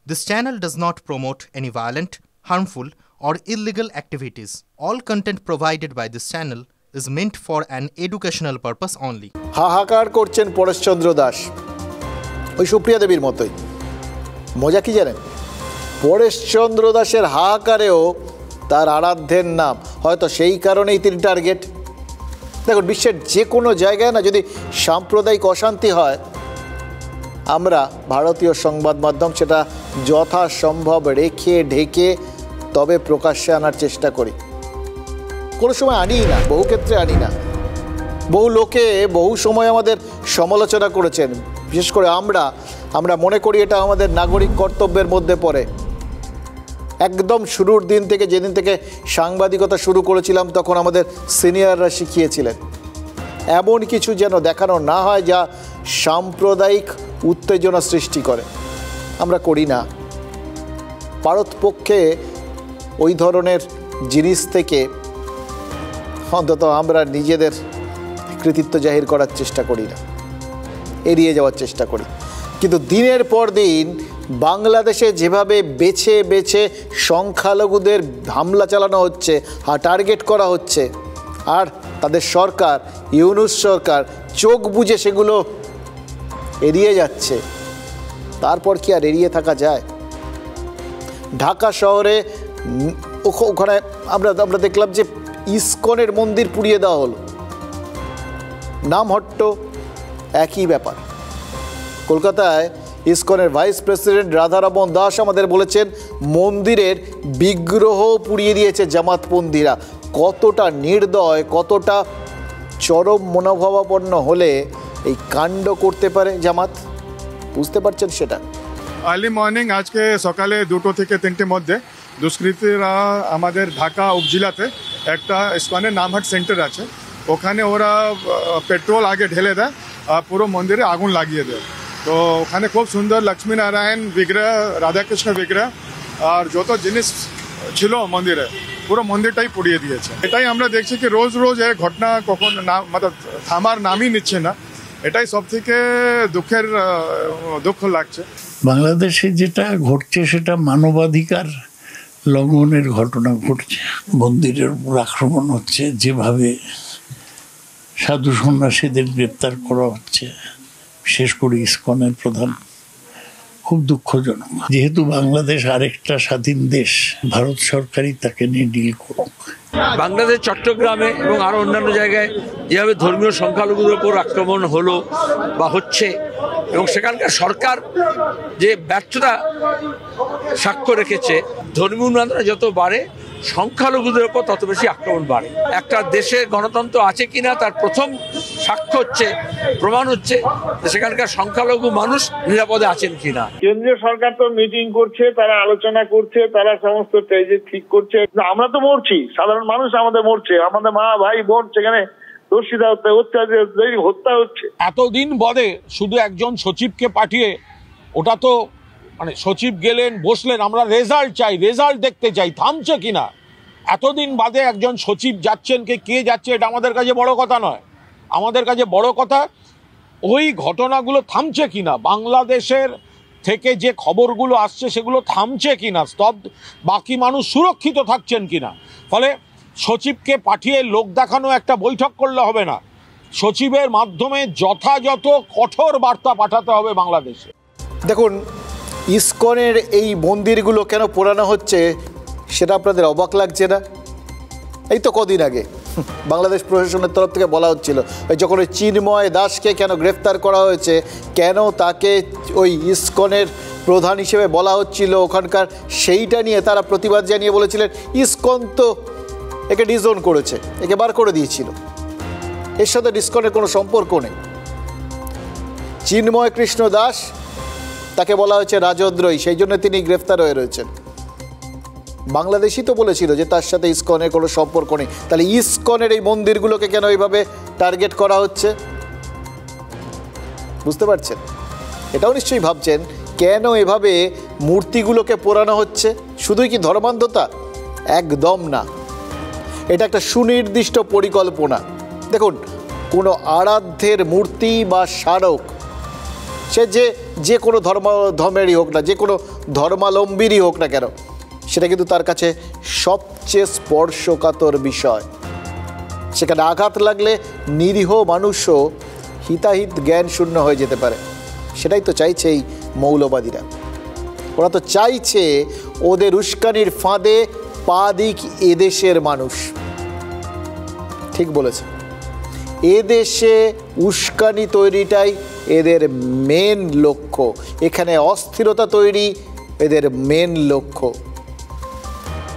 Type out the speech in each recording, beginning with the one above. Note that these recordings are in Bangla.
This channel does not promote any violent, harmful, or illegal activities. All content provided by this channel is meant for an educational purpose only. হাহাকার করছেন পরেশচন্দ্র দাস, ওই সুপ্রিয়া দেবীর মতোই। মজা কি জানেন, পরেশচন্দ্র দাসের হাহাকারেও তার আরাধ্যের নাম, হয়তো সেই কারণেই তিনি টার্গেট। দেখুন, বিশ্বের যে কোনো জায়গায় না যদি সাম্প্রদায়িক অশান্তি হয়, আমরা ভারতীয় সংবাদ মাধ্যম সেটা যথাসম্ভব রেখে ঢেকে তবে প্রকাশ্যে আনার চেষ্টা করি। কোনো সময় আনি না, বহু ক্ষেত্রে আনি না। বহু লোকে বহু সময় আমাদের সমালোচনা করেছেন, বিশেষ করে আমরা মনে করি এটা আমাদের নাগরিক কর্তব্যের মধ্যে পড়ে। একদম শুরুর দিন থেকে, যেদিন থেকে সাংবাদিকতা শুরু করেছিলাম, তখন আমাদের সিনিয়ররা শিখিয়েছিলেন এমন কিছু যেন দেখানো না হয় যা সাম্প্রদায়িক উত্তেজনা সৃষ্টি করে। আমরা করি না। পারতপক্ষে ওই ধরনের জিনিস থেকে অন্তত আমরা নিজেদের কৃতিত্ব জাহির করার চেষ্টা করি না, এড়িয়ে যাওয়ার চেষ্টা করি। কিন্তু দিনের পর দিন বাংলাদেশে যেভাবে বেছে বেছে সংখ্যালঘুদের হামলা চালানো হচ্ছে, টার্গেট করা হচ্ছে, আর তাদের সরকার, ইউনূস সরকার চোখ বুজে সেগুলো এড়িয়ে যাচ্ছে, তারপর কি আর এড়িয়ে থাকা যায়? ঢাকা শহরে ওখানে আমরা দেখলাম যে ইসকনের মন্দির পুড়িয়ে দেওয়া হলো। নামহট্ট একই ব্যাপার। কলকাতায় ইসকনের ভাইস প্রেসিডেন্ট রাধারমণ দাস আমাদের বলেছেন মন্দিরের বিগ্রহ পুড়িয়ে দিয়েছে জামাতপন্থীরা। কতটা নির্দয়, কতটা চরম মনোভাবাপন্ন হলে এই কাণ্ড করতে পারে জামাত, বুঝতে পারছেন সেটা? আর্লি মর্নিং আজকে সকালে 2টো থেকে 3টের মধ্যে দুষ্কৃতীরা আমাদের ঢাকা উপজেলাতে একটা ইসকনের নামহাট সেন্টার আছে, ওখানে ওরা পেট্রোল আগে ঢেলে দেয় আর পুরো মন্দিরে আগুন লাগিয়ে দেয়। তো ওখানে খুব সুন্দর লক্ষ্মীনারায়ণ বিগ্রহ, রাধাকৃষ্ণ বিগ্রহ আর যত জিনিস ছিল মন্দিরে, পুরো মন্দিরটাই পুড়িয়ে দিয়েছে। এটাই আমরা দেখছি কি রোজ রোজ এই ঘটনা কখন না, থামার নামই নিচ্ছে না। এটাই সব থেকে দুঃখ লাগছে। বাংলাদেশে যেটা ঘটছে সেটা মানবাধিকার লঙ্ঘনের ঘটনা ঘটছে। মন্দিরের উপর আক্রমণ হচ্ছে, যেভাবে সাধু সন্ন্যাসীদের গ্রেপ্তার করা হচ্ছে, বিশেষ করে ইসকনের প্রধান, খুব দুঃখজনক। যেহেতু বাংলাদেশ আরেকটা স্বাধীন দেশ, ভারত সরকারই তাকে নিয়ে ডিল করুক। বাংলাদেশ চট্টগ্রামে এবং আরও অন্যান্য জায়গায় যেভাবে ধর্মীয় সংখ্যালঘুদের উপর আক্রমণ হলো বা হচ্ছে, এবং সেখানকার সরকার যে ব্যর্থতা সাক্ষ্য রেখেছে, ধর্মীয় উন্মাদনা যত বাড়ে সংখ্যালঘুদের উপর তত বেশি আক্রমণ বাড়ে। একটা দেশে গণতন্ত্র আছে কিনা তার প্রথম সাক্ষ্য হচ্ছে, প্রমাণ হচ্ছে সেখানকার সংখ্যালঘু মানুষ নিরাপদে আছেন কিনা। কেন্দ্রীয় সরকার তো মিটিং করছে, তারা আলোচনা করছে, তারা সমস্ত ঠিক করছে। আমরা তো মরছি, সাধারণ মানুষ আমাদের মরছে, আমাদের মা ভাই বোন সেখানে দর্শিতা হত্যা হচ্ছে। এতদিন বাদে শুধু একজন সচিবকে পাঠিয়ে, ওটা তো মানে সচিব গেলেন, বসলেন, আমরা রেজাল্ট চাই, রেজাল্ট দেখতে চাই, থামছে কিনা। এতদিন বাদে একজন সচিব যাচ্ছেন, কে যাচ্ছে এটা আমাদের কাছে বড় কথা নয়। আমাদের কাছে বড় কথা ওই ঘটনাগুলো থামছে কিনা, বাংলাদেশের থেকে যে খবরগুলো আসছে সেগুলো থামছে কিনা, বাকি মানুষ সুরক্ষিত থাকছেন কিনা। ফলে সচিবকে পাঠিয়ে লোক দেখানো একটা বৈঠক করলে হবে না, সচিবের মাধ্যমে যথাযথ কঠোর বার্তা পাঠাতে হবে বাংলাদেশে। দেখুন, ইসকনের এই মন্দিরগুলো কেন পোড়ানো হচ্ছে সেটা আপনাদের অবাক লাগছে না? এই তো কদিন আগে বাংলাদেশ প্রশাসনের তরফ থেকে বলা হচ্ছিল, যখন ওই চিন্ময় দাসকে কেন গ্রেফতার করা হয়েছে, কেন তাকে ওই ইসকনের প্রধান হিসেবে বলা হচ্ছিল ওখানকার, সেইটা নিয়ে তারা প্রতিবাদ জানিয়ে বলেছিলেন ইসকন তো একে ডিজোন করেছে, একে বার করে দিয়েছিল, এর সাথে ইসকনের কোনো সম্পর্ক নেই। চিন্ময় কৃষ্ণ দাস, তাকে বলা হয়েছে রাজদ্রোহী, সেই জন্য তিনি গ্রেফতার হয়ে রয়েছেন। বাংলাদেশই তো বলেছিল যে তার সাথে ইসকনের কোনো সম্পর্ক নেই। তাহলে ইসকনের এই মন্দিরগুলোকে কেন এইভাবে টার্গেট করা হচ্ছে, বুঝতে পারছেন? এটাও নিশ্চয়ই ভাবছেন কেন এভাবে মূর্তিগুলোকে পোড়ানো হচ্ছে। শুধুই কি ধর্মান্ধতা? একদম না, এটা একটা সুনির্দিষ্ট পরিকল্পনা। দেখুন, কোনো আরাধ্যের মূর্তি বা স্মারক সে যে কোনো ধর্মেরই হোক না, যে কোনো ধর্মাবলম্বীরই হোক না কেন, সেটা কিন্তু তার কাছে সবচেয়ে স্পর্শকাতর বিষয়। সেখানে আঘাত লাগলে নিরীহ মানুষও হিতাহিত জ্ঞান শূন্য হয়ে যেতে পারে। সেটাই তো চাইছে এই মৌলবাদীরা। ওরা তো চাইছে ওদের উস্কানির ফাঁদে পা দিক এদেশের মানুষ। ঠিক বলেছে, এদেশে উস্কানি তৈরিটাই এদের মেন লক্ষ্য, এখানে অস্থিরতা তৈরি এদের মেন লক্ষ্য।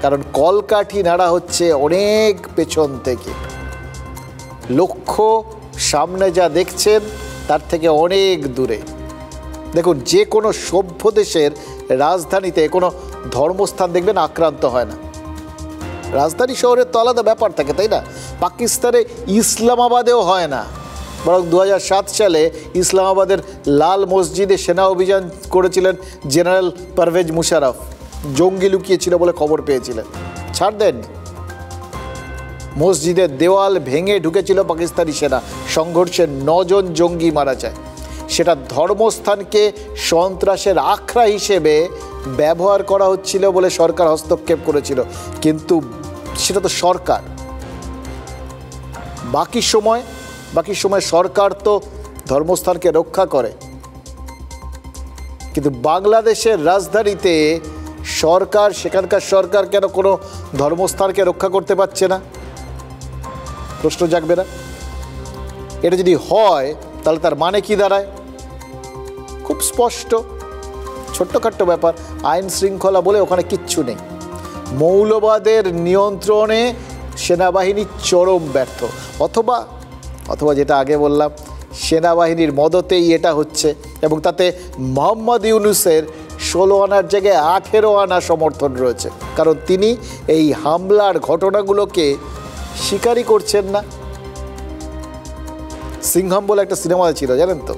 কারণ কলকাঠি নাড়া হচ্ছে অনেক পেছন থেকে, লক্ষ্য সামনে যা দেখছেন তার থেকে অনেক দূরে। দেখুন, যে কোনো সভ্য দেশের রাজধানীতে কোনো ধর্মস্থান দেখবেন আক্রান্ত হয় না। রাজধানী শহরের তো আলাদা ব্যাপার থাকে, তাই না? পাকিস্তানে ইসলামাবাদেও হয় না, বরং 2007 সালে ইসলামাবাদের লাল মসজিদে সেনা অভিযান করেছিলেন জেনারেল পারভেজ মুশারফ। জঙ্গি লুকিয়েছিল বলে খবর পেয়েছিলেন, ছাড় দেননি। মসজিদের দেওয়াল ভেঙে ঢুকেছিল পাকিস্তানি সেনা, সংঘর্ষে 9 জন জঙ্গি মারা যায়। সেটা ধর্মস্থানকে সন্ত্রাসের আখড়া হিসেবে ব্যবহার করা হচ্ছিল বলে সরকার হস্তক্ষেপ করেছিল, কিন্তু সেটা তো সরকার। বাকি সময় সরকার তো ধর্মস্থানকে রক্ষা করে, কিন্তু বাংলাদেশের রাজধানীতে সরকার, সেখানকার সরকার কেন কোনো ধর্মস্থানকে রক্ষা করতে পারছে না? প্রশ্ন জাগবে না? এটা যদি হয় তাহলে তার মানে কি দাঁড়ায়? খুব স্পষ্ট, ছোট্টখাট্ট ব্যাপার। আইন শৃঙ্খলা বলে ওখানে কিচ্ছু নেই। মৌলবাদের নিয়ন্ত্রণে সেনাবাহিনী চরম ব্যর্থ, অথবা যেটা আগে বললাম, সেনাবাহিনীর মদতেই এটা হচ্ছে, এবং তাতে মোহাম্মদ ইউনূসের 16 আনার জায়গায় 18 আনা সমর্থন রয়েছে। কারণ তিনি এই হামলার ঘটনাগুলোকে স্বীকারই করছেন না। সিংহাম বলে একটা সিনেমা ছিল, জানেন তো,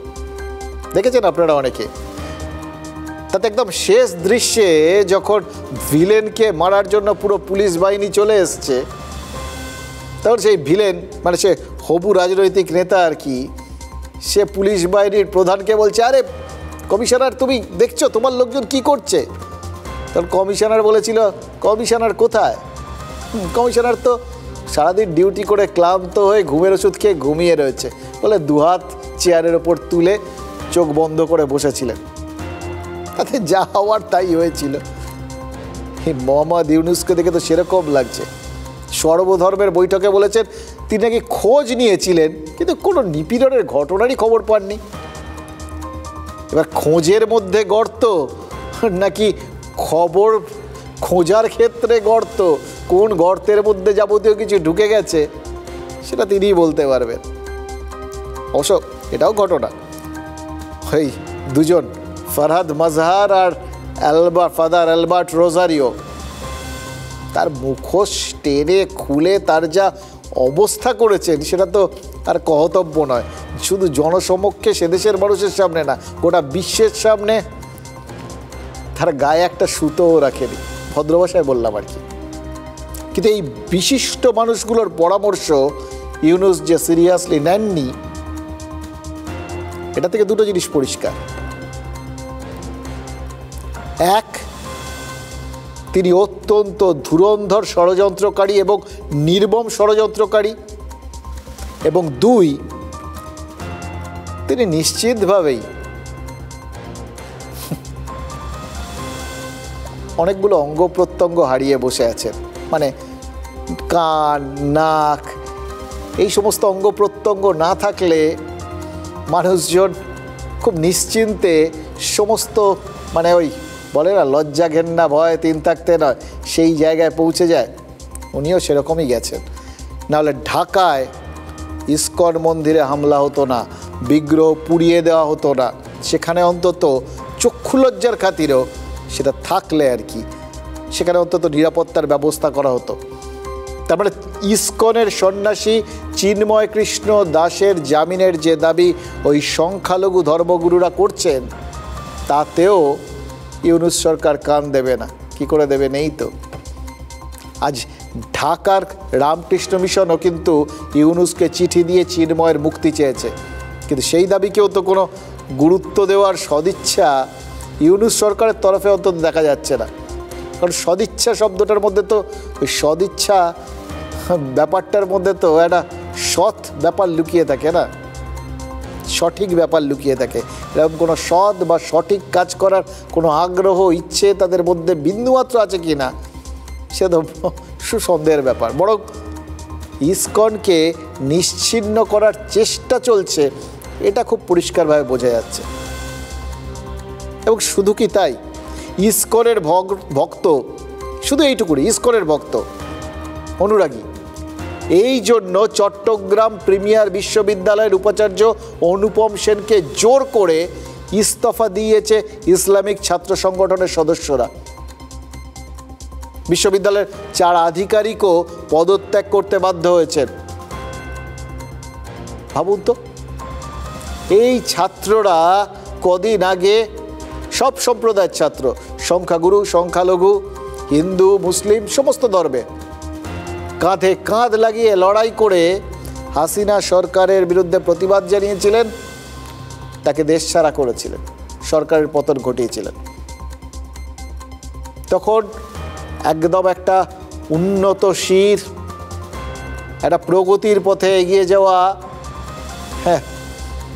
দেখেছেন আপনারা অনেকে। তাতে একদম শেষ দৃশ্যে যখন ভিলেনকে মারার জন্য পুরো পুলিশ বাহিনী চলে এসছে, তখন সেই ভিলেন, মানে সে হবু রাজনৈতিক নেতা আর কি, সে পুলিশ বাহিনীর প্রধানকে বলছে, আরে কমিশনার, তুমি দেখছো তোমার লোকজন কি করছে? তখন কমিশনার বলেছিল, কমিশনার কোথায়? কমিশনার তো সারাদিন ডিউটি করে ক্লান্ত হয়ে ঘুমের ওষুধ খেয়ে ঘুমিয়ে রয়েছে বলে 2 হাত চেয়ারের ওপর তুলে চোখ বন্ধ করে বসেছিলেন। তাতে যা হওয়ার তাই হয়েছিল। মোহাম্মদ ইউনূসকে দেখে তো সেরকম লাগছে। সর্বধর্মের বৈঠকে বলেছেন তিনি নাকি খোঁজ নিয়েছিলেন, কিন্তু কোনো নিপীড়নের ঘটনারই খবর পাননি। এবার খোঁজের মধ্যে গর্ত নাকি খবর খোঁজার ক্ষেত্রে গর্ত, কোন গর্তের মধ্যে যাবতীয় কিছু ঢুকে গেছে সেটা তিনিই বলতে পারবেন। অবশ্য এটাও ঘটনা, ওই 2 জন ফরহাদ মাজহার আর ফাদার অ্যালবার্ট রোজারিও, তার মুখোশ টেনে খুলে তার যা অবস্থা করেছেন সেটা তো আর কহতব্য নয়। শুধু জনসমক্ষে, সে দেশের মানুষের সামনে না, গোটা বিশ্বের সামনে তার গায়ে একটা সুতোও রাখেনি, ভদ্র ভাষায় বললাম আর কি। কিন্তু এই বিশিষ্ট মানুষগুলোর পরামর্শ ইউনূস যে সিরিয়াসলি নেননি, এটা থেকে 2টো জিনিস পরিষ্কার। এক, তিনি অত্যন্ত ধুরন্ধর ষড়যন্ত্রকারী এবং নির্মম ষড়যন্ত্রকারী, এবং 2, তিনি নিশ্চিতভাবেই অনেকগুলো অঙ্গ প্রত্যঙ্গ হারিয়ে বসে আছেন। মানে কান, নাক, এই সমস্ত অঙ্গ প্রত্যঙ্গ না থাকলে মানুষজন খুব নিশ্চিন্তে সমস্ত, মানে ওই বলে না লজ্জা ঘেন্না ভয় 3 থাকতে নয়, সেই জায়গায় পৌঁছে যায়। উনিও সেরকমই গেছেন। নাহলে ঢাকায় ইস্কন মন্দিরে হামলা হতো না, বিগ্রহ পুড়িয়ে দেওয়া হতো না, সেখানে অন্তত চক্ষু লজ্জার খাতিরেও সেটা থাকলে আর কি, সেখানে অন্তত নিরাপত্তার ব্যবস্থা করা হতো। তার মানে ইস্কনের সন্ন্যাসী চিন্ময় কৃষ্ণ দাসের জামিনের যে দাবি ওই সংখ্যালঘু ধর্মগুরুরা করছেন, তাতেও ইউনূস সরকার কান দেবে না। কি করে দেবে? নেই তো। আজ ঢাকার রামকৃষ্ণ মিশনও কিন্তু ইউনূসকে চিঠি দিয়ে চিন্ময়ের মুক্তি চেয়েছে, কিন্তু সেই দাবিকেও তো কোনো গুরুত্ব দেওয়ার সদিচ্ছা ইউনূস সরকারের তরফে অন্তত দেখা যাচ্ছে না। কারণ সদিচ্ছা শব্দটার মধ্যে তো ওই সদিচ্ছা ব্যাপারটার মধ্যে তো একটা সৎ ব্যাপার লুকিয়ে থাকে না, সঠিক ব্যাপার লুকিয়ে থাকে। এরকম কোনো সৎ বা সঠিক কাজ করার কোনো আগ্রহ ইচ্ছে তাদের মধ্যে বিন্দুমাত্র আছে কি না সে তো সুসন্দেহের ব্যাপার। বরং ইসকনকে নিশ্চিহ্ন করার চেষ্টা চলছে, এটা খুব পরিষ্কারভাবে বোঝা যাচ্ছে। এবং শুধু কি তাই, ইসকনের ভক্ত শুধু এইটুকুনি, ইসকনের ভক্ত অনুরাগী। এই জন্য চট্টগ্রাম প্রিমিয়ার বিশ্ববিদ্যালয়ের উপাচার্য অনুপম সেনকে জোর করে ইস্তফা দিয়েছে ইসলামিক ছাত্র সংগঠনের সদস্যরা। বিশ্ববিদ্যালয়ের 4 আধিকারিকও পদত্যাগ করতে বাধ্য হয়েছেন। ভাবুন তো, এই ছাত্ররা কদিন আগে সব সম্প্রদায়ের ছাত্র, সংখ্যাগুরু সংখ্যালঘু হিন্দু মুসলিম সমস্ত ধর্মে কাঁধে কাঁধ লাগিয়ে লড়াই করে হাসিনা সরকারের বিরুদ্ধে প্রতিবাদ জানিয়েছিলেন, তাকে দেশছাড়া করেছিলেন, সরকারের পতন ঘটিয়েছিলেন। তখন একদম একটা উন্নতশীল, একটা প্রগতির পথে এগিয়ে যাওয়া, হ্যাঁ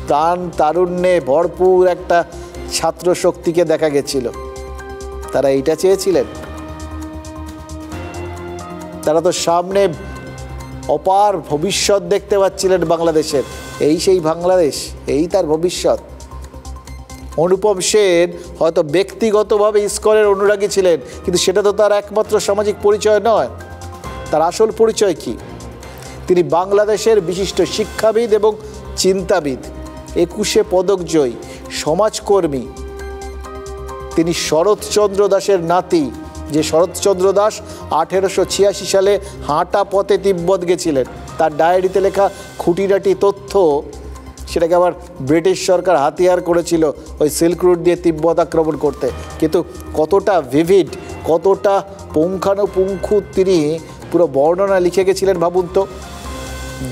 প্রাণ তারুণ্যে ভরপুর একটা ছাত্র শক্তিকে দেখা গেছিল। তারা এইটা চেয়েছিলেন? তারা তো সামনে অপার ভবিষ্যৎ দেখতে পাচ্ছিলেন বাংলাদেশের। এই সেই বাংলাদেশ, এই তার ভবিষ্যৎ। অনুপম সেন হয়তো ব্যক্তিগতভাবে ইসকনের অনুরাগী ছিলেন, কিন্তু সেটা তো তার একমাত্র সামাজিক পরিচয় নয়। তার আসল পরিচয় কি? তিনি বাংলাদেশের বিশিষ্ট শিক্ষাবিদ এবং চিন্তাবিদ, 21 পদকজয়ী, সমাজকর্মী। তিনি শরৎচন্দ্র দাসের নাতি, যে শরৎচন্দ্র দাস 1886 সালে হাঁটা পথে তিব্বত গেছিলেন। তার ডায়েরিতে লেখা খুঁটিনাটি তথ্য, সেটাকে আবার ব্রিটিশ সরকার হাতিয়ার করেছিল ওই সিল্ক রুট দিয়ে তিব্বত আক্রমণ করতে। কিন্তু কতটা ভিভিড, কতটা পুঙ্খানুপুঙ্খু তিনি পুরো বর্ণনা লিখে গেছিলেন ভাবুন তো।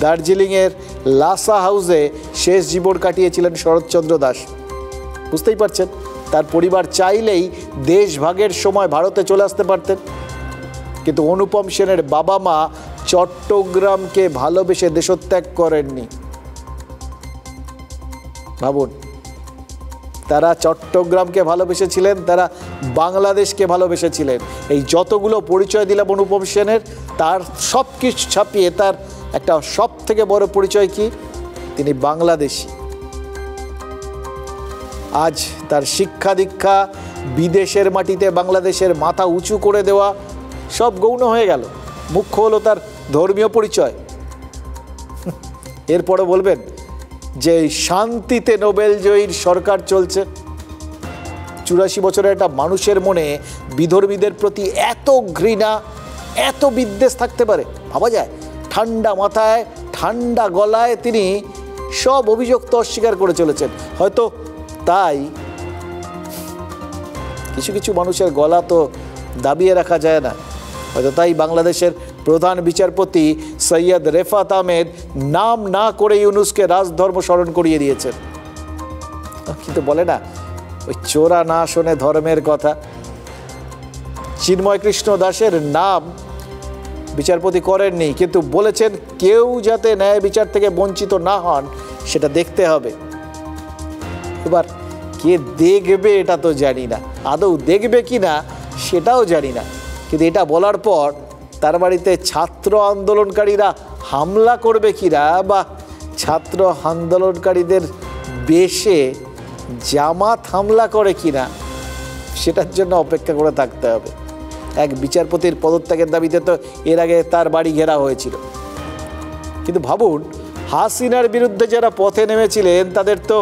দার্জিলিংয়ের লাসা হাউসে শেষ জীবন কাটিয়েছিলেন শরৎচন্দ্র দাস। বুঝতেই পারছেন, তার পরিবার চাইলেই দেশভাগের সময় ভারতে চলে আসতে পারতেন, কিন্তু অনুপম সেনের বাবা মা চট্টগ্রামকে ভালোবেসে দেশত্যাগ করেননি। ভাবুন, তারা চট্টগ্রামকে ভালোবেসেছিলেন, তারা বাংলাদেশকে ভালোবেসেছিলেন। এই যতগুলো পরিচয় দিলাম অনুপম সেনের, তার সব কিছু ছাপিয়ে তার একটা সব থেকে বড় পরিচয় কি? তিনি বাংলাদেশি। আজ তার শিক্ষা দীক্ষা, বিদেশের মাটিতে বাংলাদেশের মাথা উঁচু করে দেওয়া সব গৌণ হয়ে গেল। মুখ্য হলো তার ধর্মীয় পরিচয়। এরপরে বলবেন যে শান্তিতে নোবেল জয়ীর সরকার চলছে। 84 বছরের একটা মানুষের মনে বিধর্মীদের প্রতি এত ঘৃণা, এত বিদ্বেষ থাকতে পারে? ভাবা যায়? ঠান্ডা মাথায় ঠান্ডা গলায় তিনি সব অভিযোগ তো অস্বীকার করে চলেছেন। হয়তো তাই কিছু কিছু মানুষের গলা তো দাবিয়ে রাখা যায় না। হয়তো তাই বাংলাদেশের প্রধান বিচারপতি সৈয়দ রেফাত আহমেদ নাম না করে ইউনূসকে রাজধর্ম স্মরণ করিয়ে দিয়েছেন। কিন্তু বলে না, ওই চোরা না শোনে ধর্মের কথা। চিন্ময় কৃষ্ণ দাসের নাম বিচারপতি করেননি, কিন্তু বলেছেন কেউ যাতে ন্যায় বিচার থেকে বঞ্চিত না হন সেটা দেখতে হবে। এবার কে দেখবে এটা তো জানি না, আদৌ দেখবে কি না সেটাও জানি না। কিন্তু এটা বলার পর তার বাড়িতে ছাত্র আন্দোলনকারীরা হামলা করবে কিনা, বা ছাত্র আন্দোলনকারীদের বেশে জামাত হামলা করে কিনা, সেটার জন্য অপেক্ষা করে থাকতে হবে। এক বিচারপতির পদত্যাগের দাবিতে তো এর আগে তার বাড়ি ঘেরা হয়েছিল। কিন্তু ভাবুন, হাসিনার বিরুদ্ধে যারা পথে নেমেছিলেন তাদের তো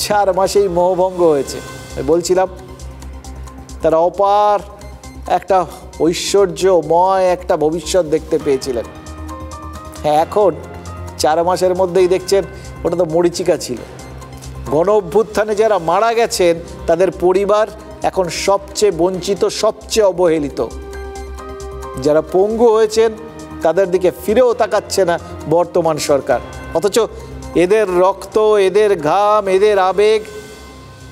4 মাসেই মোহভঙ্গ হয়েছে। বলছিলাম তারা অপার একটা ঐশ্বর্যময় একটা ভবিষ্যৎ দেখতে পেয়েছিলেন। হ্যাঁ, এখন 4 মাসের মধ্যেই দেখছেন ওটা তো মরীচিকা ছিল। গণ অভ্যুত্থানে যারা মারা গেছেন তাদের পরিবার এখন সবচেয়ে বঞ্চিত, সবচেয়ে অবহেলিত। যারা পঙ্গু হয়েছেন তাদের দিকে ফিরেও তাকাচ্ছে না বর্তমান সরকার। অথচ এদের রক্ত, এদের ঘাম, এদের আবেগ,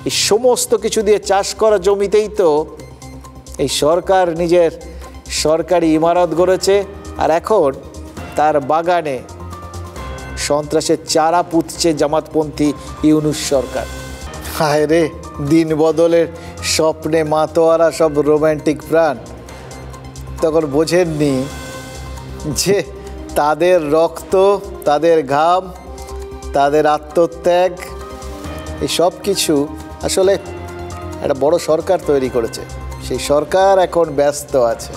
এই সমস্ত কিছু দিয়ে চাষ করা জমিতেই তো এই সরকার নিজের সরকারি ইমারত গড়েছে, আর এখন তার বাগানে সন্ত্রাসের চারা পুঁতছে জামাতপন্থী ইউনূস সরকার। হায় রে, দিন বদলের স্বপ্নে মাতোয়ারা সব রোম্যান্টিক প্রাণ তখন বোঝেননি যে তাদের রক্ত, তাদের ঘাম, তাদের আত্মত্যাগ, এই সব কিছু আসলে একটা বড় সরকার তৈরি করেছে। সেই সরকার এখন ব্যস্ত আছে,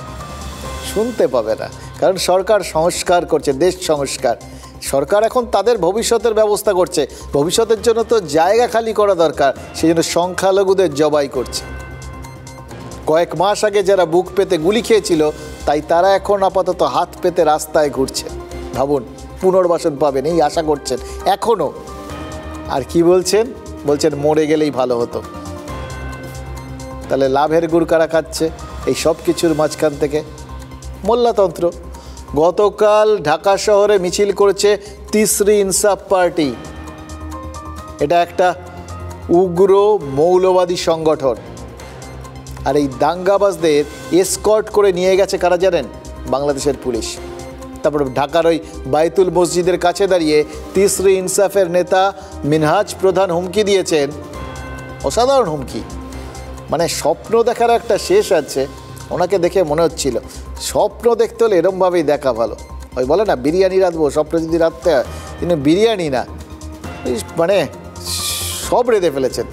শুনতে পাবে না, কারণ সরকার সংস্কার করছে, দেশ সংস্কার। সরকার এখন তাদের ভবিষ্যতের ব্যবস্থা করছে, ভবিষ্যতের জন্য তো জায়গা খালি করা দরকার, সেই জন্য সংখ্যালঘুদের জবাই করছে। কয়েক মাস আগে যারা বুক পেতে গুলি খেয়েছিল, তাই তারা এখন আপাতত হাত পেতে রাস্তায় ঘুরছে। ভাবুন, পুনর্বাসন পাবেন এই আশা করছেন এখনও। আর কি বলছেন? বলছেন মরে গেলেই ভালো হতো। তাহলে লাভের গুড় কারা খাচ্ছে এই সব কিছুর মাঝখান থেকে? মোল্লাতন্ত্র। গতকাল ঢাকা শহরে মিছিল করেছে তিসরি ইনসাফ পার্টি। এটা একটা উগ্র মৌলবাদী সংগঠন। আর এই দাঙ্গাবাজদের এসকর্ট করে নিয়ে গেছে কারা জানেন? বাংলাদেশের পুলিশ। তারপর ঢাকার ওই বাইতুল মসজিদের কাছে দাঁড়িয়ে তিসরি ইনসাফের নেতা মিনহাজ প্রধান হুমকি দিয়েছেন, অসাধারণ হুমকি। মানে স্বপ্ন দেখার একটা শেষ আছে। ওনাকে দেখে মনে হচ্ছিল স্বপ্ন দেখতে হলে এরমভাবেই দেখা ভালো। ওই বলে না, বিরিয়ানি রাঁধবো, স্বপ্ন যদি রাঁধতে হয়। কিন্তু বিরিয়ানি না, মানে সব রেঁধে ফেলেছেন।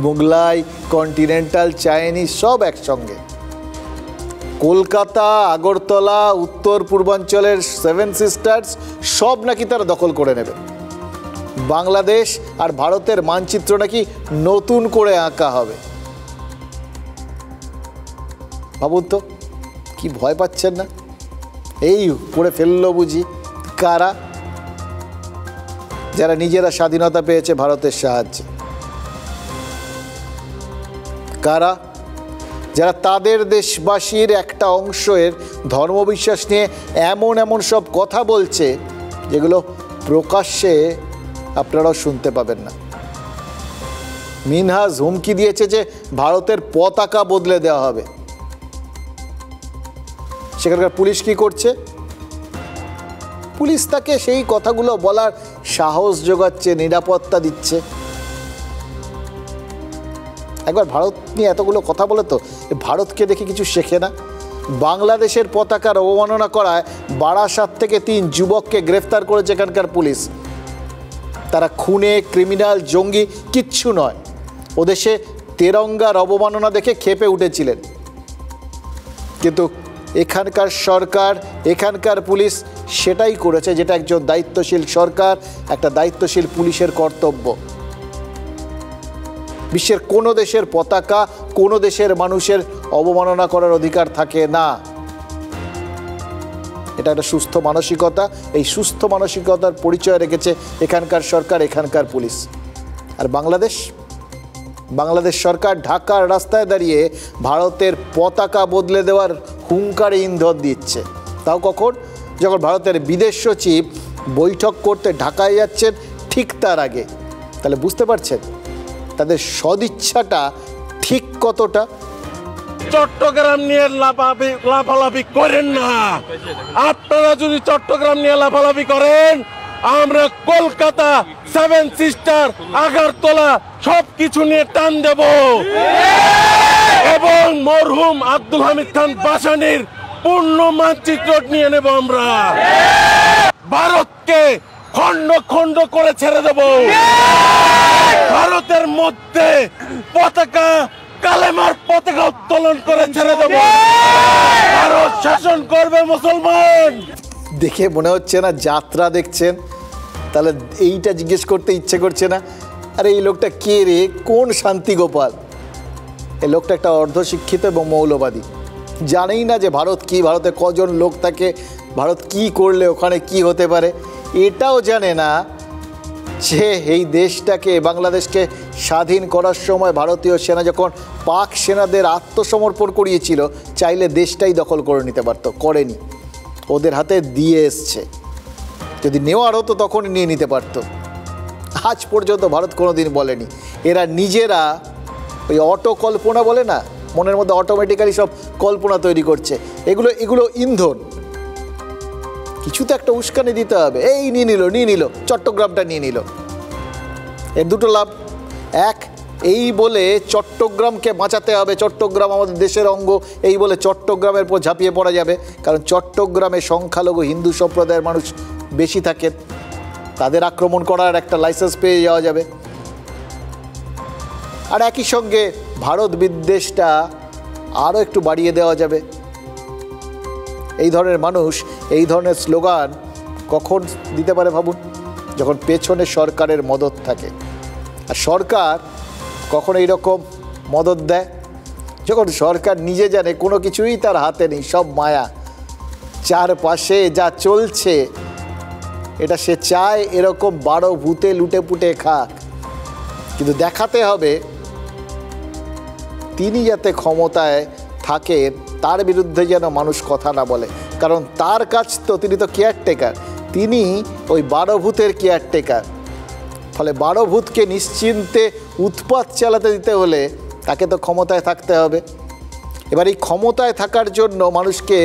মুগলাই, কন্টিনেন্টাল, চাইনিজ সব একসঙ্গে। কলকাতা, আগরতলা, উত্তর পূর্বাঞ্চলের 7 সিস্টার্স সব নাকি তারা দখল করে নেবে। বাংলাদেশ আর ভারতের মানচিত্র নাকি নতুন করে আঁকা হবে। ভাবুন তো, কি ভয় পাচ্ছেন না? এই করে ফেললো বুঝি কারা? যারা নিজেরা স্বাধীনতা পেয়েছে ভারতের সাহায্যে। কারা? যারা তাদের দেশবাসীর একটা অংশের ধর্মবিশ্বাস নিয়ে এমন এমন সব কথা বলছে যেগুলো প্রকাশ্যে আপনারাও শুনতে পাবেন না। মিনহাজ হুমকি দিয়েছে যে ভারতের পতাকা বদলে দেওয়া হবে। সেখানকার পুলিশ কি করছে? পুলিশ তাকে সেই কথাগুলো বলার সাহস যোগাচ্ছে, নিরাপত্তা দিচ্ছে। একবার ভারত নিয়ে এতগুলো কথা বলে তো ভারতকে দেখে কিছু শেখে না। বাংলাদেশের পতাকার অবমাননা করায় বারাসাত থেকে 3 যুবককে গ্রেফতার করেছে এখানকার পুলিশ। তারা খুনে, ক্রিমিনাল, জঙ্গি কিচ্ছু নয়। ওদেশে তেরঙ্গার অবমাননা দেখে ক্ষেপে উঠেছিলেন। কিন্তু এখানকার সরকার, এখানকার পুলিশ সেটাই করেছে যেটা একজন দায়িত্বশীল সরকার, একটা দায়িত্বশীল পুলিশের কর্তব্য। বিশ্বের কোনো দেশের পতাকা, কোনো দেশের মানুষের অবমাননা করার অধিকার থাকে না। এটা একটা সুস্থ মানসিকতা। এই সুস্থ মানসিকতার পরিচয় রেখেছে এখানকার সরকার, এখানকার পুলিশ। আর বাংলাদেশ সরকার ঢাকার রাস্তায় দাঁড়িয়ে ভারতের পতাকা বদলে দেওয়ার হুঙ্কারে ইন্ধন দিচ্ছে। তাও কখন? যখন ভারতের বিদেশ সচিব বৈঠক করতে ঢাকায় যাচ্ছেন ঠিক তার আগে। তাহলে বুঝতে পারছেন তাদের সদিচ্ছাটা ঠিক কতটা। চট্টগ্রাম নিয়ে লাফালাফি করেন না। আপনারা যদি চট্টগ্রাম নিয়ে লাফালাফি করেন, আমরা কলকাতা, 7 সিস্টার, আগরতলা সবকিছু নিয়ে টান দেব এবং মরহুম আব্দুল হামিদ খান বাসানির পূর্ণ মানচিত্র নিয়ে নেব। আমরা ভারতকে খণ্ড খণ্ড করে ছেড়ে দেব। ভারতের মধ্যে পতাকা, কালেমার পতাকা উত্তোলন করে ছেড়ে দেব। ভারত শাসন করবে মুসলমান। দেখে মনে হচ্ছে না যাত্রা দেখছেন? তাহলে এইটা জিজ্ঞেস করতে ইচ্ছে করছে না, আরে এই লোকটা কে রে, কোন শান্তি গোপাল? এই লোকটা একটা অর্ধশিক্ষিত এবং মৌলবাদী। জানেই না যে ভারত কি, ভারতে কজন লোক থাকে, ভারত কি করলে ওখানে কি হতে পারে। এটাও জানে না যে এই দেশটাকে, বাংলাদেশকে স্বাধীন করার সময় ভারতীয় সেনা যখন পাক সেনাদের আত্মসমর্পণ করিয়েছিল, চাইলে দেশটাই দখল করে নিতে পারত, করেনি, ওদের হাতে দিয়ে এসছে। যদি নেওয়ার হতো তখনই নিয়ে নিতে পারতো। আজ পর্যন্ত ভারত কোনোদিন বলেনি। এরা নিজেরা ওই অটো কল্পনা বলে না, মনের মধ্যে অটোমেটিক্যালি সব কল্পনা তৈরি করছে। এগুলো ইন্ধন। কিছু তো একটা উস্কানি দিতে হবে। এই নিয়ে নিল, চট্টগ্রামটা নিয়ে নিল। এর দুটো লাভ। এক, এই বলে চট্টগ্রামকে বাঁচাতে হবে, চট্টগ্রাম আমাদের দেশের অঙ্গ, এই বলে চট্টগ্রামের পর ঝাঁপিয়ে পড়া যাবে। কারণ চট্টগ্রামে সংখ্যালঘু হিন্দু সম্প্রদায়ের মানুষ বেশি থাকেন, তাদের আক্রমণ করার একটা লাইসেন্স পেয়ে যাওয়া যাবে। আর একই সঙ্গে ভারত বিদ্বেষটা আরও একটু বাড়িয়ে দেওয়া যাবে। এই ধরনের মানুষ এই ধরনের স্লোগান কখন দিতে পারে ভাবুন, যখন পেছনে সরকারের মদত থাকে। আর সরকার কখন এইরকম মদত দেয় যখন সরকার নিজে জানে কোনো কিছুই তার হাতে নেই, সব মায়া। চারপাশে যা চলছে এটা সে চায় এরকম 12 ভূতে লুটে পুটে খাক, কিন্তু দেখাতে হবে তিনি যাতে ক্ষমতায় থাকেন, তার বিরুদ্ধে যেন মানুষ কথা না বলে। কারণ তার কাজ তো, তিনি তো কেয়ারটেকার, তিনি ওই 12 ভূতের কেয়ারটেকার। ফলে 12 ভূতকে নিশ্চিন্তে উৎপাত চালাতে দিতে হলে তাকে তো ক্ষমতায় থাকতে হবে। এবার এই ক্ষমতায় থাকার জন্য মানুষকে,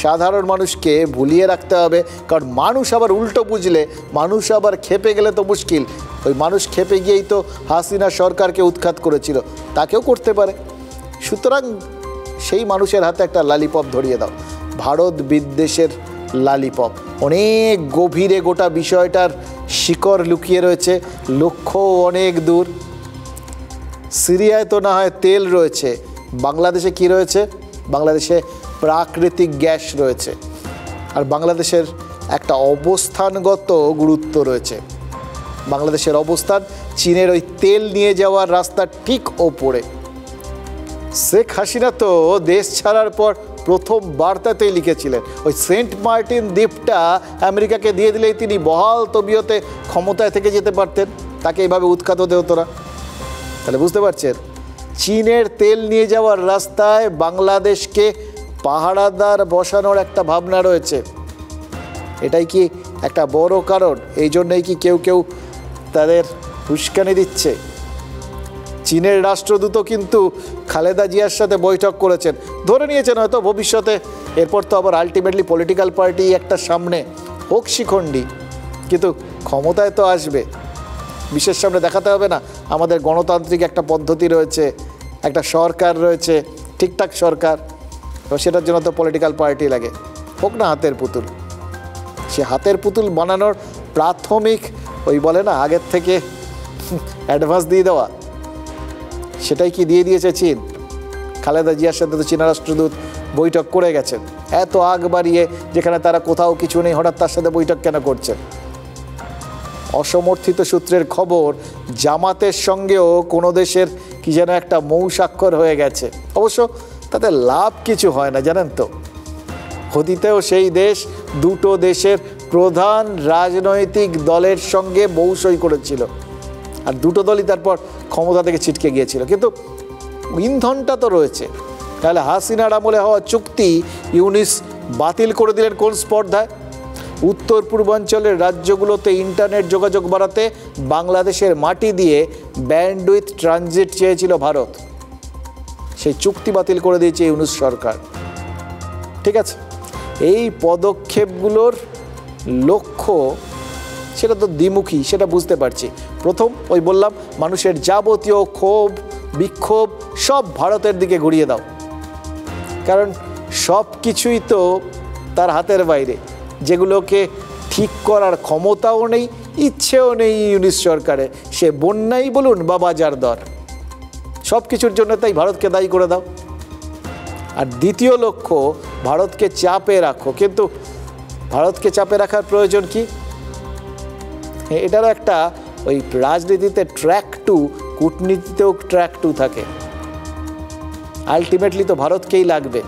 সাধারণ মানুষকে ভুলিয়ে রাখতে হবে। কারণ মানুষ আবার উল্টো বুঝলে, মানুষ আবার খেপে গেলে তো মুশকিল। ওই মানুষ খেপে গিয়েই তো হাসিনা সরকারকে উৎখাত করেছিল, তাকেও করতে পারে। সুতরাং সেই মানুষের হাতে একটা লালিপপ ধরিয়ে দাও, ভারত বিদ্বেষের লালিপপ। অনেক গভীরে গোটা বিষয়টার শিকড় লুকিয়ে রয়েছে, লক্ষ্য অনেক দূর। সিরিয়ায় তো না হয় তেল রয়েছে, বাংলাদেশে কি রয়েছে? বাংলাদেশে প্রাকৃতিক গ্যাস রয়েছে। আর বাংলাদেশের একটা অবস্থানগত গুরুত্ব রয়েছে। বাংলাদেশের অবস্থান চীনের ওই তেল নিয়ে যাওয়ার রাস্তার ঠিক ওপরে। শেখ হাসিনা তো দেশ ছাড়ার পর প্রথম বার্তাতেই লিখেছিলেন ওই সেন্ট মার্টিন দ্বীপটা আমেরিকাকে দিয়ে দিলেই তিনি বহাল তবিয়তে ক্ষমতায় থেকে যেতে পারতেন, তাকে এইভাবে উৎখাত হতে হতো না। তাহলে বুঝতে পারছেন, চীনের তেল নিয়ে যাওয়ার রাস্তায় বাংলাদেশকে পাহারাদার বসানোর একটা ভাবনা রয়েছে। এটাই কি একটা বড় কারণ? এই জন্যই কি কেউ কেউ তাদের উস্কানি দিচ্ছে? চীনের রাষ্ট্রদূতও কিন্তু খালেদা জিয়ার সাথে বৈঠক করেছেন, ধরে নিয়েছেন হয়তো ভবিষ্যতে এরপর তো আবার আলটিমেটলি পলিটিক্যাল পার্টি একটা সামনে হোক শিখণ্ডী, কিন্তু ক্ষমতায় তো আসবে। বিশেষ সামনে দেখাতে হবে না আমাদের গণতান্ত্রিক একটা পদ্ধতি রয়েছে, একটা সরকার রয়েছে, ঠিকঠাক সরকার, এবং সেটার জন্য তো পলিটিক্যাল পার্টি লাগে। হোক না হাতের পুতুল। সে হাতের পুতুল বানানোর প্রাথমিক ওই বলে না আগের থেকে অ্যাডভান্স দিয়ে দেওয়া, সেটাই কি দিয়ে দিয়েছে চীন? খালেদা জিয়ার সাথে তো চীনা রাষ্ট্রদূত বৈঠক করে গেছেন, এত আগ বাড়িয়ে, যেখানে তারা কোথাও কিছু নেই, হঠাৎ তার সাথে বৈঠক কেন করছেন? অসমর্থিত সূত্রের খবর, জামাতের সঙ্গেও কোনো দেশের কি যেন একটা মৌস্বাক্ষর হয়ে গেছে। অবশ্য তাতে লাভ কিছু হয় না, জানেন তো। অতীতেও সেই দেশ দুটো দেশের প্রধান রাজনৈতিক দলের সঙ্গে মৌসই করেছিল, আর দুটো দলই তারপর ক্ষমতা থেকে ছিটকে গিয়েছিল। কিন্তু ইন্ধনটা তো রয়েছে। তাহলে হাসিনার আমলে হওয়া চুক্তি ইউনিস বাতিল করে দিলেন কোন স্পর্ধায়? উত্তর পূর্বাঞ্চলের রাজ্যগুলোতে ইন্টারনেট যোগাযোগ বাড়াতে বাংলাদেশের মাটি দিয়ে ব্যান্ডউইথ ট্রানজিট চেয়েছিল ভারত, সেই চুক্তি বাতিল করে দিয়েছে ইউনিস সরকার। ঠিক আছে, এই পদক্ষেপগুলোর লক্ষ্য সেটা তো দ্বিমুখী, সেটা বুঝতে পারছি। প্রথম ওই বললাম, মানুষের যাবতীয় ক্ষোভ বিক্ষোভ সব ভারতের দিকে ঘুরিয়ে দাও, কারণ সব কিছুই তো তার হাতের বাইরে, যেগুলোকে ঠিক করার ক্ষমতাও নেই, ইচ্ছেও নেই ইউনিস সরকারের। সে বন্যাই বলুন বা বাজার দর, সব কিছুর জন্য তাই ভারতকে দায়ী করে দাও। আর দ্বিতীয় লক্ষ্য, ভারতকে চাপে রাখো। কিন্তু ভারতকে চাপে রাখার প্রয়োজন কি? এটারও একটা ওই রাজনীতিতে ট্র্যাক 2, কূটনীতিতেও ট্র্যাক 2 থাকে। আলটিমেটলি তো ভারতকেই লাগবে।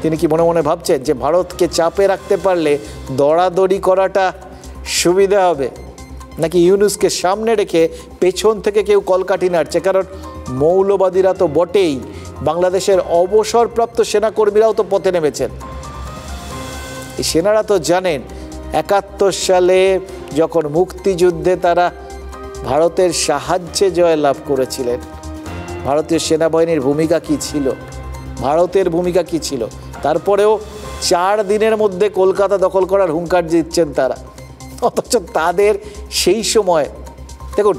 তিনি কি মনে মনে ভাবছেন যে ভারতকে চাপে রাখতে পারলে দরাদরি করাটা সুবিধা হবে, নাকি ইউনুসকে সামনে রেখে পেছন থেকে কেউ কলকাঠি নাড়ছে? কারণ মৌলবাদীরা তো বটেই, বাংলাদেশের অবসরপ্রাপ্ত সেনাকর্মীরাও তো পথে নেমেছেন। এই সেনারা তো জানেন 71 সালে যখন মুক্তিযুদ্ধে তারা ভারতের সাহায্যে জয়লাভ করেছিলেন, ভারতীয় সেনাবাহিনীর ভূমিকা কি ছিল, ভারতের ভূমিকা কি ছিল? তারপরেও 4 দিনের মধ্যে কলকাতা দখল করার হুঙ্কার দিচ্ছেন তারা। অথচ তাদের সেই সময় দেখুন,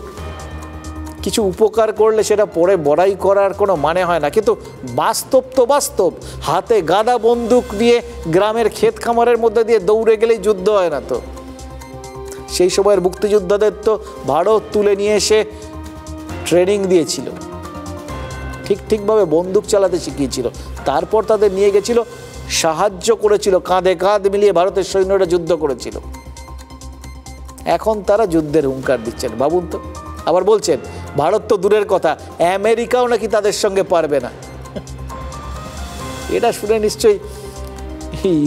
কিছু উপকার করলে সেটা পরে বড়াই করার কোনো মানে হয় না, কিন্তু বাস্তব তো বাস্তব। হাতে গাদা বন্দুক নিয়ে গ্রামের ক্ষেত খামারের মধ্যে দিয়ে দৌড়ে গেলেই যুদ্ধ হয় না তো। সেই সময়ের মুক্তিযোদ্ধাদের তো ভারত তুলে নিয়ে এসে ট্রেনিং দিয়েছিল, ঠিকভাবে বন্দুক চালাতে শিখিয়েছিল, তারপর তাদের নিয়ে গেছিল, সাহায্য করেছিল, কাঁধে কাঁধ মিলিয়ে ভারতের সৈন্যরা যুদ্ধ করেছিল। এখন তারা যুদ্ধের হুঙ্কার দিচ্ছেন, ভাবুন তো। আবার বলছেন ভারত তো দূরের কথা, আমেরিকাও নাকি তাদের সঙ্গে পারবে না। এটা শুনে নিশ্চয়ই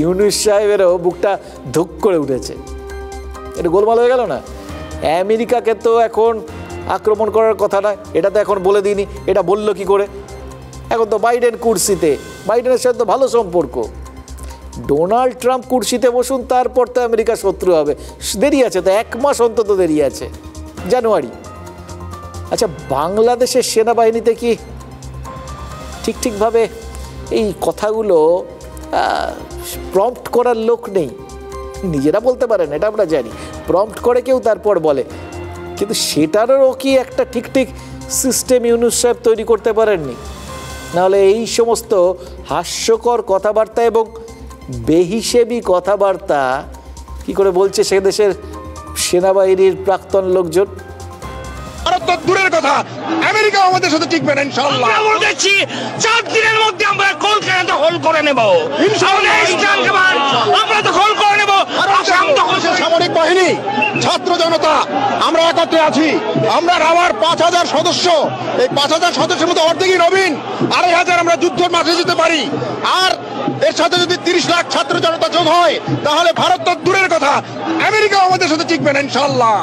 ইউনূস সাহেবেরও বুকটা ধুক করে উঠেছে। এটা গোলমাল হয়ে গেল না? আমেরিকাকে তো এখন আক্রমণ করার কথা নয়, এটা তো এখন বলে দিইনি। এটা বলল কি করে? এখন তো বাইডেন কুর্সিতে, বাইডেনের সাথে তো ভালো সম্পর্ক। ডোনাল্ড ট্রাম্প কুর্সিতে বসুন, তারপর তো আমেরিকা শত্রু হবে। দেরি আছে তো, 1 মাস অন্তত দেরি আছে, জানুয়ারি। আচ্ছা, বাংলাদেশের সেনাবাহিনীতে কি ঠিকভাবে এই কথাগুলো প্রম্পট করার লোক নেই? নিজেরা বলতে পারেন, এটা আমরা জানি, প্রম্পট করে কেউ তারপর বলে, কিন্তু সেটারও কি একটা ঠিক সিস্টেম ইউনূস সাহেব তৈরি করতে পারেননি? নাহলে এই সমস্ত হাস্যকর কথাবার্তা এবং বেহিসেবি কথাবার্তা কি করে বলছে সে দেশের সেনাবাহিনীর প্রাক্তন লোকজন? ভারত তো দূরের কথা, আমেরিকা আমাদের সাথে টিকবে না ইনশাআল্লাহ। আমরা বলতেছি 4 দিনের মধ্যে আমরা কলকাতা দখল করে নেব ইনশাআল্লাহ। আমরা দখল করে নেব। সামরিক বাহিনী, ছাত্র জনতা, আমরা একত্রে আছি। আমরা রাওয়ার 5000 সদস্য, এই 5000 সদস্যের মধ্যে অর্ধেকই নবীন, 2500 আমরা যুদ্ধের মাঠে যেতে পারি। আর এর সাথে যদি 30 লাখ ছাত্র জনতা যোগ হয়, তাহলে ভারত তো দূরের কথা, আমেরিকা আমাদের সাথে টিকবে না ইনশাআল্লাহ।